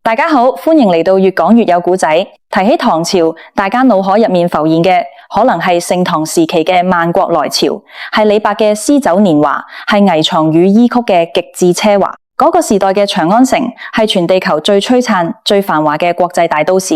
大家好，歡迎嚟到越講越有古仔。提起唐朝，大家腦海入面浮現嘅可能係盛唐時期嘅萬國來朝，係李白嘅詩酒年華，係危床與衣曲嘅極致奢華。嗰個時代嘅長安城係全地球最璀璨、最繁華嘅國際大都市，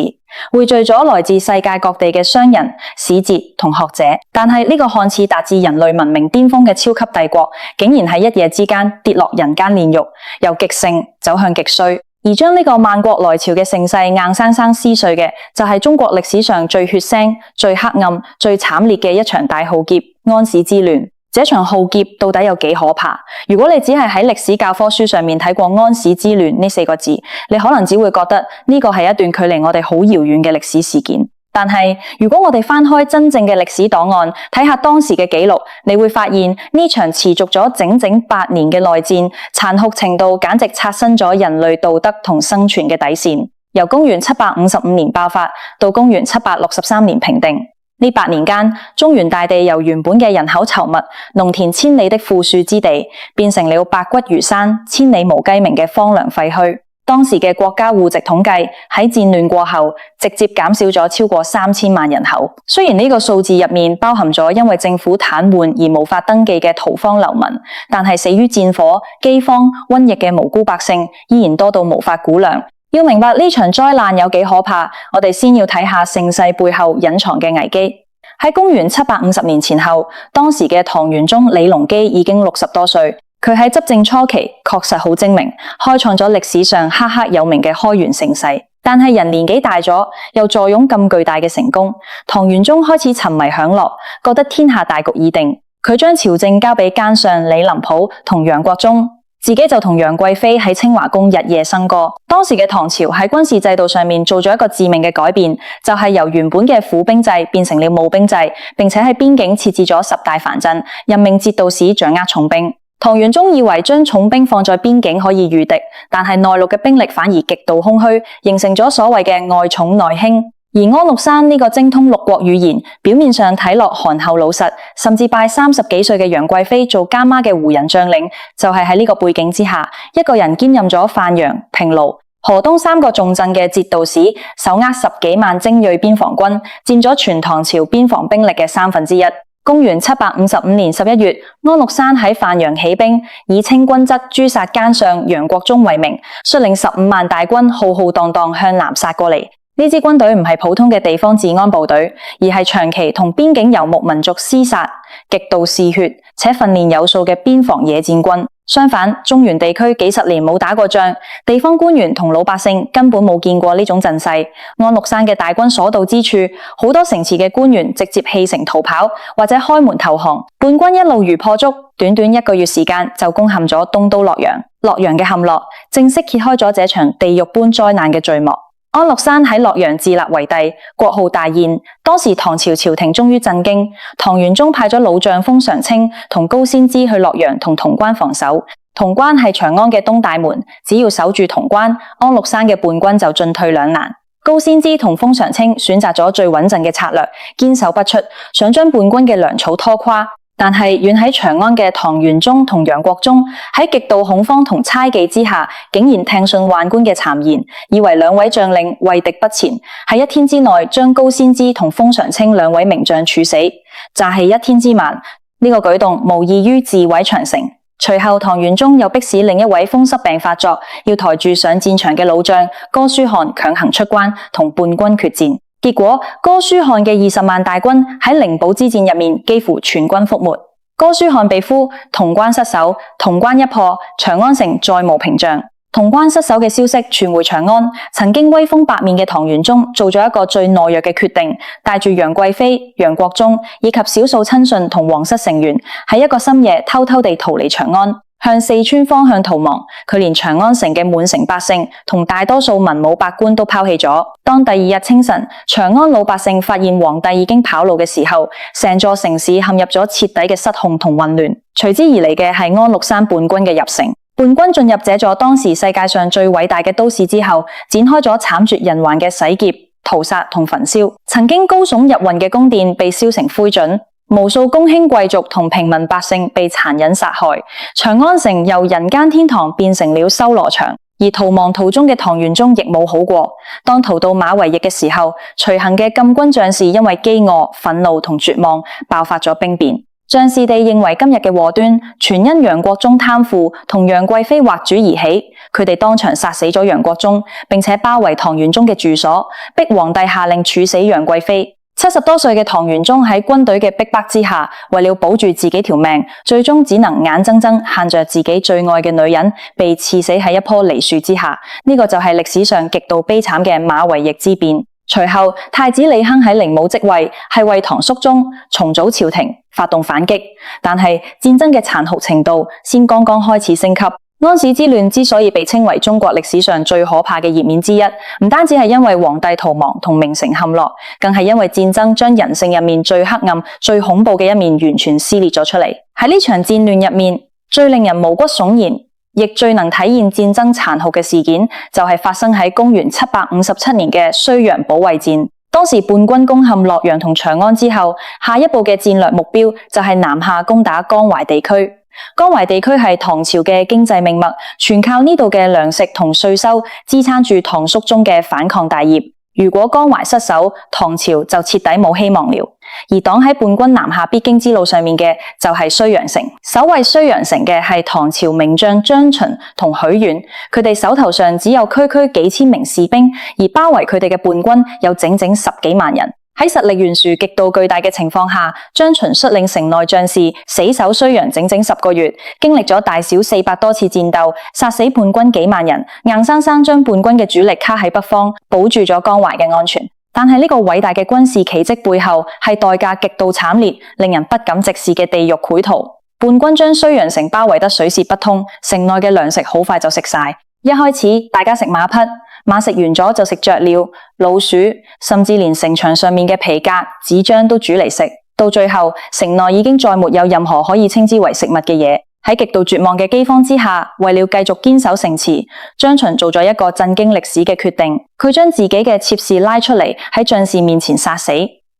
匯聚咗來自世界各地嘅商人、使節同學者。但係呢個看似達至人類文明巔峰嘅超級帝國，竟然喺一夜之間跌落人間煉獄，由極盛走向極衰。而將呢個萬國來朝嘅盛世硬生生撕碎嘅，就係中國歷史上最血腥、最黑暗、最慘烈嘅一場大浩劫——安史之亂。這場浩劫到底有幾可怕？如果你只係喺歷史教科書上面睇過安史之亂呢4個字，你可能只會覺得呢個係一段距離我哋好遙遠嘅歷史事件。但係如果我哋翻開真正嘅歷史檔案，睇下當時嘅記錄，你會發現呢場持續咗整整8年嘅內戰，殘酷程度簡直刷新咗人類道德同生存嘅底線。由公元755年爆發到公元763年平定，呢8年間，中原大地由原本嘅人口稠密、農田千里的富庶之地，變成了白骨如山、千里無雞鳴嘅荒涼廢墟。當時嘅國家戶籍統計喺戰亂過後，直接減少咗超過3000萬人口。雖然呢個數字入面包含咗因為政府癱瘓而無法登記嘅逃荒流民，但係死於戰火、饑荒、瘟疫嘅無辜百姓依然多到無法估量。要明白呢場災難有幾可怕，我哋先要睇下盛世背後隱藏嘅危機。喺公元750年前後，當時嘅唐玄宗李隆基已經60多歲。佢喺執政初期確實好精明，開創咗歷史上赫赫有名嘅開元盛世。但係人年紀大咗，又坐擁咁巨大嘅成功，唐玄宗開始沉迷享樂，覺得天下大局已定。佢將朝政交俾奸相李林甫同楊國忠，自己就同楊貴妃喺清華宮日夜笙歌。當時嘅唐朝喺軍事制度上面做咗一個致命嘅改變，就係由原本嘅府兵制變成了募兵制，並且喺邊境設置咗10大藩鎮，任命節度使掌握重兵。唐玄宗以為將重兵放在邊境可以禦敵，但係內陸嘅兵力反而極度空虛，形成咗所謂嘅外重內輕。而安祿山呢個精通6國語言，表面上睇落憨厚老實，甚至拜30幾歲嘅楊貴妃做監媽嘅胡人將領，就係喺呢個背景之下，一個人兼任咗范陽、平盧、河東3個重鎮嘅節度使，手握10幾萬精銳邊防軍，佔咗全唐朝邊防兵力嘅1/3。公元755年11月，安祿山喺范陽起兵，以清君側誅殺奸相楊國忠為名，率領15萬大軍浩浩蕩蕩向南殺過嚟。呢支軍隊唔係普通嘅地方治安部隊，而係長期同邊境游牧民族廝殺、極度嗜血且訓練有素嘅邊防野戰軍。相反，中原地區幾十年冇打過仗，地方官員同老百姓根本冇見過呢種陣勢。安祿山嘅大軍所到之處，好多城池嘅官員直接棄城逃跑，或者開門投降。叛軍一路如破竹，短短1個月時間就攻陷咗東都洛陽。洛陽嘅陷落，正式揭開咗這場地獄般災難嘅序幕。安祿山喺洛陽自立為帝，國號大燕。當時唐朝朝廷終於震驚，唐玄宗派咗老將封常清同高仙芝去洛陽同潼關防守。潼關係長安嘅東大門，只要守住潼關，安祿山嘅叛軍就進退兩難。高仙芝同封常清選擇咗最穩陣嘅策略，堅守不出，想將叛軍嘅糧草拖垮。但係遠喺長安嘅唐玄宗同楊國忠喺極度恐慌同猜忌之下，竟然聽信宦官嘅讒言，以為兩位將領畏敵不前，喺1天之內將高仙芝同封常清2位名將處死，詐棄1天之慢。呢個舉動無異於自毀長城。隨後唐玄宗又迫使另一位風濕病發作，要抬住上戰場嘅老將哥舒翰強行出關同叛軍決戰。結果，哥舒翰嘅20萬大軍喺靈寶之戰入面幾乎全軍覆沒。哥舒翰被俘，潼關失守，潼關一破，長安城再無屏障。潼關失守嘅消息傳回長安，曾經威風八面嘅唐玄宗做咗一個最懦弱嘅決定，帶住楊貴妃、楊國忠以及少數親信同皇室成員，喺一個深夜偷偷地逃離長安，向四川方向逃亡。佢連長安城嘅滿城百姓同大多數文武百官都拋棄咗。當第2日清晨，長安老百姓發現皇帝已經跑路嘅時候，成座城市陷入咗徹底嘅失控同混亂。隨之而嚟嘅係安祿山叛軍嘅入城。叛軍進入這座當時世界上最偉大嘅都市之後，展開咗慘絕人寰嘅洗劫、屠殺同焚燒。曾經高聳入雲嘅宮殿被燒成灰燼，無數公卿貴族同平民百姓被殘忍殺害。長安城由人間天堂變成了修羅場。而逃亡途中嘅唐玄宗亦冇好過。當逃到馬嵬驛嘅時候，隨行嘅禁軍將士因為飢餓、憤怒同絕望，爆發咗兵變。將士哋認為今日嘅禍端全因楊國忠貪腐同楊貴妃畫主而起，佢哋當場殺死咗楊國忠，並且包圍唐玄宗嘅住所，逼皇帝下令處死楊貴妃。70多歲嘅唐玄宗喺軍隊嘅逼迫之下，為了保住自己條命，最終只能眼睜睜看着自己最愛嘅女人被刺死喺一棵梨樹之下。呢個就係歷史上極度悲慘嘅馬嵬驛之變。隨後，太子李亨喺靈武即位，係為唐肅宗重組朝廷，發動反擊。但係戰爭嘅殘酷程度先剛剛開始升級。安史之亂之所以被稱為中國歷史上最可怕嘅頁面之一，唔單止係因為皇帝逃亡同名城陷落，更係因為戰爭將人性入面最黑暗、最恐怖嘅一面完全撕裂咗出嚟。喺呢場戰亂入面，最令人毛骨悚然，亦最能體現戰爭殘酷嘅事件，就係發生喺公元757年嘅睢陽保衛戰。當時叛軍攻陷洛陽同長安之後，下一步嘅戰略目標就係南下攻打江淮地區。江淮地區係唐朝嘅經濟命脈，全靠呢度嘅糧食同稅收支撐住唐肅宗嘅反抗大業。如果江淮失守，唐朝就徹底冇希望了。而擋喺叛軍南下必經之路上面嘅就係睢陽城，守衛睢陽城嘅係唐朝名將張巡同許願，佢哋手頭上只有區區幾千名士兵，而包圍佢哋嘅叛軍有整整10幾萬人。喺實力懸殊極度巨大嘅情況下，張巡率領城內將士死守睢陽整整10個月，經歷咗大小400多次戰鬥，殺死叛軍幾萬人，硬生生將叛軍嘅主力卡喺北方，保住咗江淮嘅安全。但係呢個偉大嘅軍事奇蹟背後，係代價極度慘烈、令人不敢直視嘅地獄繪圖。叛軍將睢陽城包圍得水泄不通，城內嘅糧食好快就食晒。一開始大家食馬匹，馬食完咗就食雀鳥、老鼠，甚至連城牆上面嘅皮革、紙張都煮嚟食。到最後，城內已經再沒有任何可以稱之為食物嘅嘢。喺極度絕望嘅饑荒之下，為了繼續堅守城池，張巡做咗一個震驚歷史嘅決定。佢將自己嘅妾侍拉出嚟喺將士面前殺死，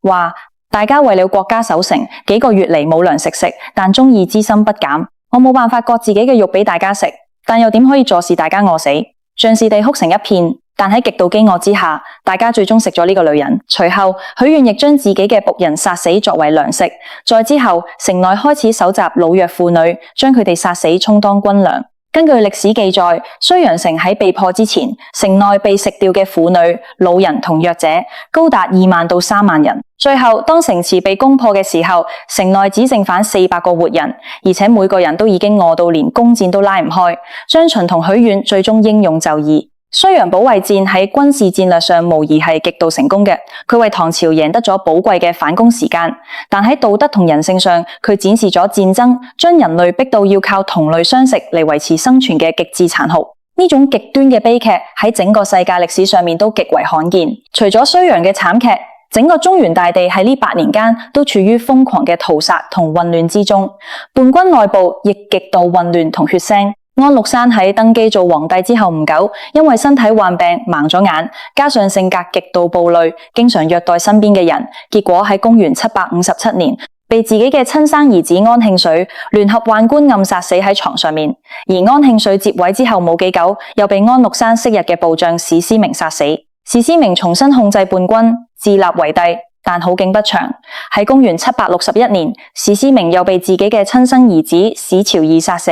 話大家為了國家守城，幾個月嚟冇糧食食，但忠義之心不減。我冇辦法割自己嘅肉俾大家食，但又點可以坐視大家餓死？將士哋哭成一片，但喺極度飢餓之下，大家最終食咗呢個女人。隨後，許願亦將自己嘅僕人殺死作為糧食。再之後，城內開始搜集老弱婦女，將佢哋殺死充當軍糧。根據歷史記載，睢陽城喺被破之前，城內被食掉嘅婦女、老人同弱者高達2萬到3萬人。最後，當城池被攻破嘅時候，城內只剩返400個活人，而且每個人都已經餓到連弓箭都拉唔開。張巡同許願最終英勇就義。睢陽保衛戰喺軍事戰略上無疑係極度成功嘅，佢為唐朝贏得咗寶貴嘅反攻時間。但喺道德同人性上，佢展示咗戰爭將人類逼到要靠同類相食嚟維持生存嘅極致殘酷。呢種極端嘅悲劇喺整個世界歷史上面都極為罕見。除咗睢陽嘅慘劇，整個中原大地喺呢8年間都處於瘋狂嘅屠殺同混亂之中，叛軍內部亦極度混亂同血腥。安祿山喺登基做皇帝之後唔久，因為身體患病盲咗眼，加上性格極度暴戾，經常虐待身邊嘅人，結果喺公元757年被自己嘅親生兒子安慶緒聯合宦官暗殺死喺床上面。而安慶緒接位之後冇幾久，又被安祿山昔日嘅部將史思明殺死。史思明重新控制叛軍，自立為帝，但好景不長。喺公元761年，史思明又被自己嘅親生兒子史朝義殺死。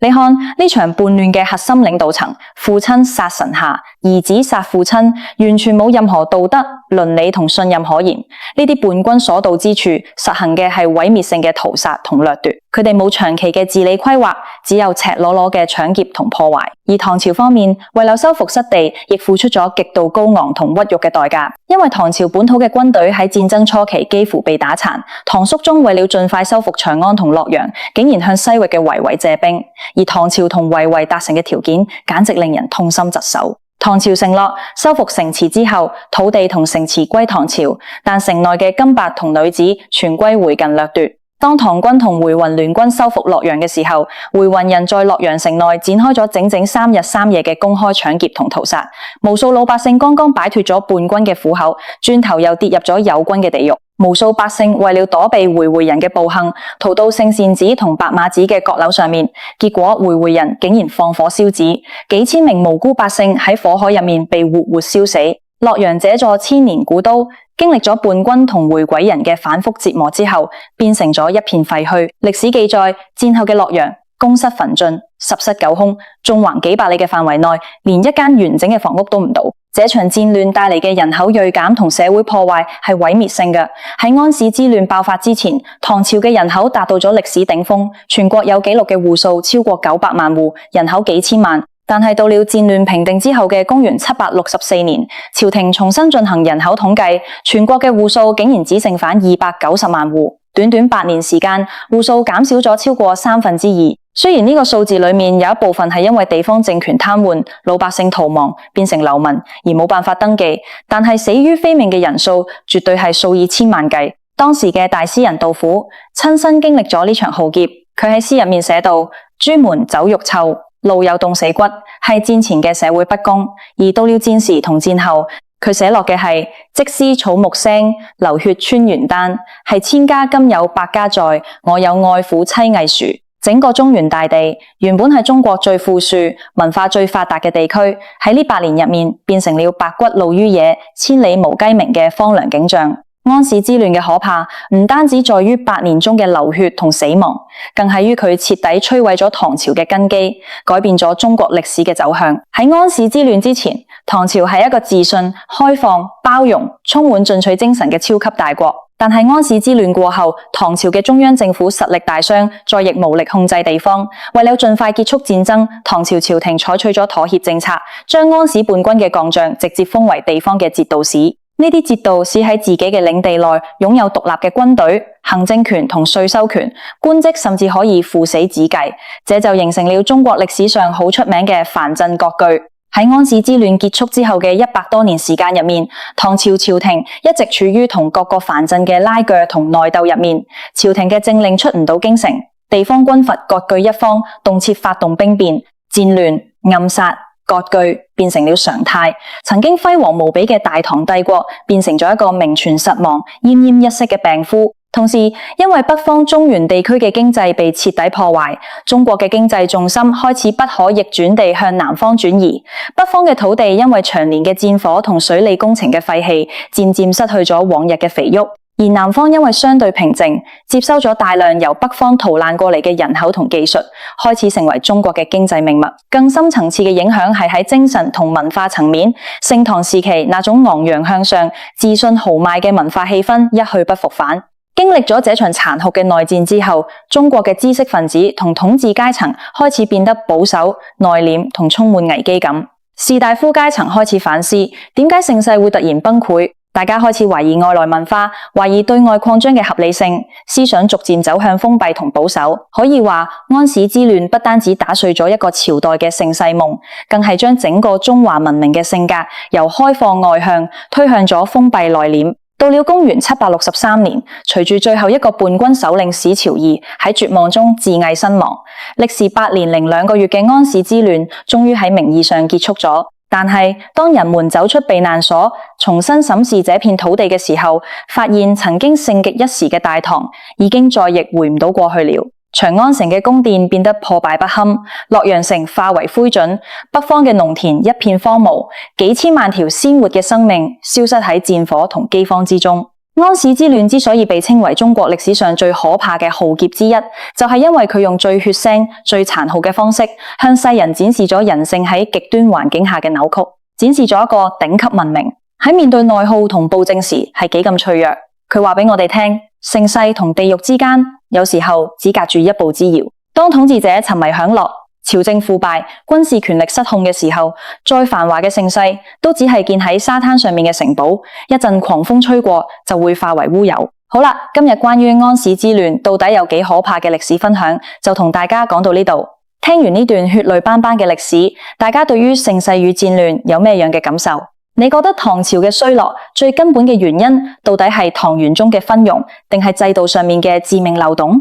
你看呢場叛亂嘅核心領導層，父親殺臣下，兒子殺父親，完全冇任何道德、倫理同信任可言。呢啲叛軍所到之處，實行嘅係毀滅性嘅屠殺同掠奪。佢哋冇長期嘅治理規劃，只有赤裸裸嘅搶劫同破壞。而唐朝方面，為了收復失地，亦付出咗極度高昂同屈辱嘅代價。因為唐朝本土嘅軍隊喺戰爭初期幾乎被打殘，唐肅宗為了盡快收復長安同洛陽，竟然向西域嘅維維借兵。而唐朝同維維達成嘅條件，簡直令人痛心疾首。唐朝承諾收復城池之後，土地同城池歸唐朝，但城內嘅金帛同女子全歸回近掠奪。當唐軍同回鶉聯軍收復洛陽嘅時候，回鶉人在洛陽城內展開咗整整3日3夜嘅公開搶劫同屠殺，無數老百姓剛剛擺脫咗叛軍嘅虎口，轉頭又跌入咗友軍嘅地獄。無數百姓為了躲避回鶉人嘅暴行，逃到聖善寺同白馬寺嘅閣樓上面，結果回鶉人竟然放火燒寺，幾千名無辜百姓喺火海入面被活活燒死。洛陽這座千年古都，經歷咗叛軍同回鬼人嘅反覆折磨之後，變成咗一片廢墟。歷史記載，戰後嘅洛陽宮室焚盡，十室九空，縱橫幾百里嘅範圍內，連一間完整嘅房屋都唔到。這場戰亂帶嚟嘅人口銳減同社會破壞係毀滅性嘅。喺安史之亂爆發之前，唐朝嘅人口達到咗歷史頂峰，全國有紀錄嘅戶數超過900萬戶，人口幾千萬。但係到了戰亂平定之後嘅公元764年，朝廷重新進行人口統計，全國嘅戶數竟然只剩返290萬戶，短短8年時間，戶數減少咗超過2/3。雖然呢個數字裏面有一部分係因為地方政權癱瘓，老百姓逃亡變成流民而冇辦法登記，但係死於非命嘅人數絕對係數以千萬計。當時嘅大詩人杜甫親身經歷咗呢場浩劫，佢喺詩入面寫道：朱門酒肉臭，路有凍死骨，係戰前嘅社會不公。而到了戰時同戰後，佢寫落嘅係織絲草木聲，流血穿元丹，係千家今有百家在，我有愛撫妻藝殊。整個中原大地原本係中國最富庶、文化最發達嘅地區，喺呢8年入面變成了白骨露於野、千里無雞鳴嘅荒涼景象。安史之亂嘅可怕唔單止在於8年中嘅流血同死亡，更係於佢徹底摧毀咗唐朝嘅根基，改變咗中國歷史嘅走向。喺安史之亂之前，唐朝係一個自信、開放、包容、充滿進取精神嘅超級大國。但係安史之亂過後，唐朝嘅中央政府實力大傷，再亦無力控制地方。為了盡快結束戰爭，唐朝朝廷採取咗妥協政策，將安史叛軍嘅幹將直接封為地方嘅節度使。呢啲節度使喺自己嘅領地內擁有獨立嘅軍隊、行政權同稅收權，官職甚至可以父死子繼。這就形成了中國歷史上好出名嘅藩鎮割據。喺安史之亂結束之後嘅100多年時間入面，唐朝朝廷一直處於同各個藩鎮嘅拉鋸同內鬥入面，朝廷嘅政令出唔到京城，地方軍閥割據一方，動輒發動兵變、戰亂、暗殺、割據變成了常態。曾經輝煌無比嘅大唐帝國變成咗一個名存實亡、奄奄一息嘅病夫。同時，因為北方中原地區嘅經濟被徹底破壞，中國嘅經濟重心開始不可逆轉地向南方轉移。北方嘅土地因為長年嘅戰火同水利工程嘅廢棄，漸漸失去咗往日嘅肥沃。而南方因為相對平靜，接收咗大量由北方逃難過嚟嘅人口同技術，開始成為中國嘅經濟命脈。更深層次嘅影響係喺精神同文化層面。盛唐時期那種昂揚向上、自信豪邁嘅文化氣氛一去不復返。經歷咗這場殘酷嘅內戰之後，中國嘅知識分子同統治階層開始變得保守、內斂同充滿危機感。士大夫階層開始反思，點解盛世會突然崩潰？大家開始懷疑外來文化，懷疑對外擴張嘅合理性，思想逐漸走向封閉同保守。可以話，安史之亂不單止打碎咗一個朝代嘅盛世夢，更係將整個中華文明嘅性格由開放外向推向咗封閉內斂。到了公元763年，隨住最後一個叛軍首領史朝義喺絕望中自縊身亡，歷時8年零2個月嘅安史之亂終於喺名義上結束咗。但係當人們走出避難所，重新審視這片土地嘅時候，發現曾經盛極一時嘅大唐已經再亦回唔到過去了。長安城嘅宮殿變得破敗不堪，洛陽城化為灰燼，北方嘅農田一片荒蕪，幾千萬條鮮活嘅生命消失喺戰火同饑荒之中。安史之亂之所以被稱為中國歷史上最可怕嘅浩劫之一，就係因為佢用最血腥、最殘酷嘅方式，向世人展示咗人性喺極端環境下嘅扭曲，展示咗一個頂級文明喺面對內耗同暴政時係幾咁脆弱。佢話俾我哋聽，盛世同地獄之間，有時候只隔住一步之遙。當統治者沉迷享樂，朝政腐敗，軍事權力失控嘅時候，再繁華嘅盛世都只係建喺沙灘上面嘅城堡，一陣狂風吹過就會化為烏有。好啦，今日關於安史之亂到底有幾可怕嘅歷史分享，就同大家講到呢度。聽完呢段血淚斑斑嘅歷史，大家對於盛世與戰亂有咩樣嘅感受？你覺得唐朝嘅衰落最根本嘅原因到底係唐玄宗嘅昏庸，定係制度上面嘅致命漏洞？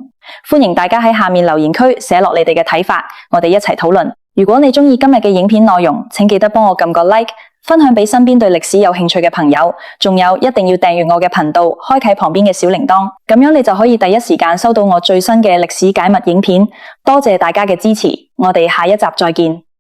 歡迎大家喺下面留言區寫落你哋嘅睇法，我哋一齊討論。如果你鍾意今日嘅影片內容，請記得幫我撳個 like，分享俾身邊對歷史有興趣嘅朋友，仲有一定要訂閱我嘅頻道，開啟旁邊嘅小鈴鐺，咁樣你就可以第一時間收到我最新嘅歷史解密影片。多謝大家嘅支持，我哋下一集再見。